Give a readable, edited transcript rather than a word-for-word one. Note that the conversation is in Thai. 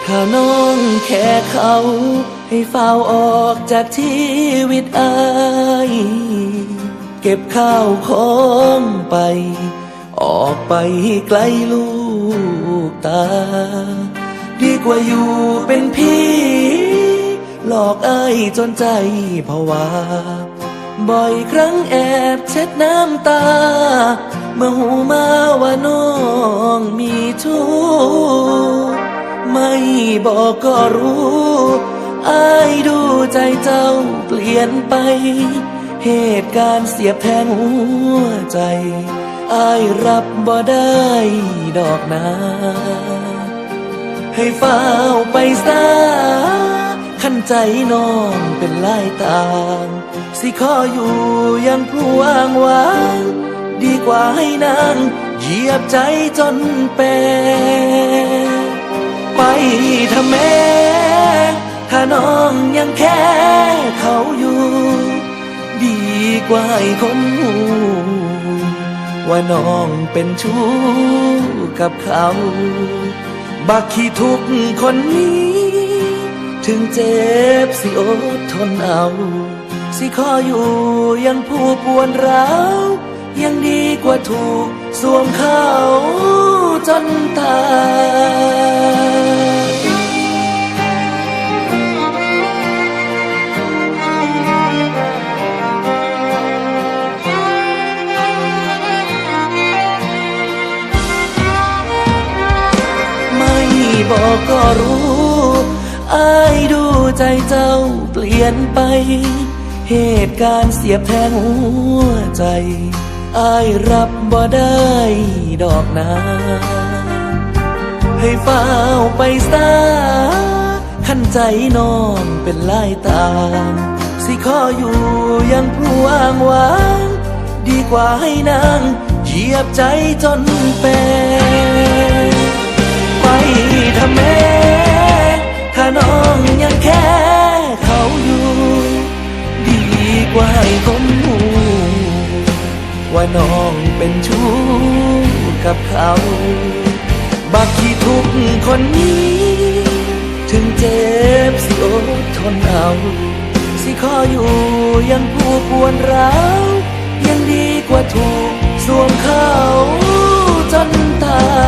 ถ้าน้องแค่เขาให้เฝ้าออกจากชีวิตอายเก็บข้าวของไปออกไปไกลลูกตาดีกว่าอยู่เป็นพี่หลอกอ้ายจนใจผวาบ่อยครั้งแอบเช็ดน้ำตาเมื่อหูมาว่าน้องมีชู้ไม่บอกก็รู้อ้ายดูใจเจ้าเปลี่ยนไปเหตุการณ์เสียบแทงหัวใจอ้ายรับบ่ได้ดอกนาให้เฝ้าไปซะขันใจน้องเป็นลายต่างสิขออยู่ยังผู้ว่างวางดีกว่าให้นางเหยียบใจจนแปรไปทำแม่ถ้าน้องยังแค่เขาอยู่ดีกว่าให้คนหูว่าน้องเป็นชู้กับเขาบักขี้ทุกคนนี้ถึงเจ็บสิอดทนเอาสิขออยู่ยังผู้ปวนร้าวยังดีกว่าถูกสวมเขาจนตายไม่บอกก็รู้อ้ายดูใจเจ้าเปลี่ยนไปเหตุการณ์เสียบแทงหัวใจอ้ายรับบ่ได้ดอกนาให้เฝ้าไปซะขันใจน้องเป็นลายต่างสิขออยู่ยังผู้ว่างวางดีกว่าให้นางเหยียบใจจนแปรไปทำแม่ถ้าน้องยังแค่เขาอยู่ดีกว่าให้คนหูว่าน้องเป็นชู้กับเขาบักขี้ทุกคนนี้ถึงเจ็บสิอดทนเอาสิขออยู่ยังผู้ปวนร้าวยังดีกว่าถูกสวมเขาจนตาย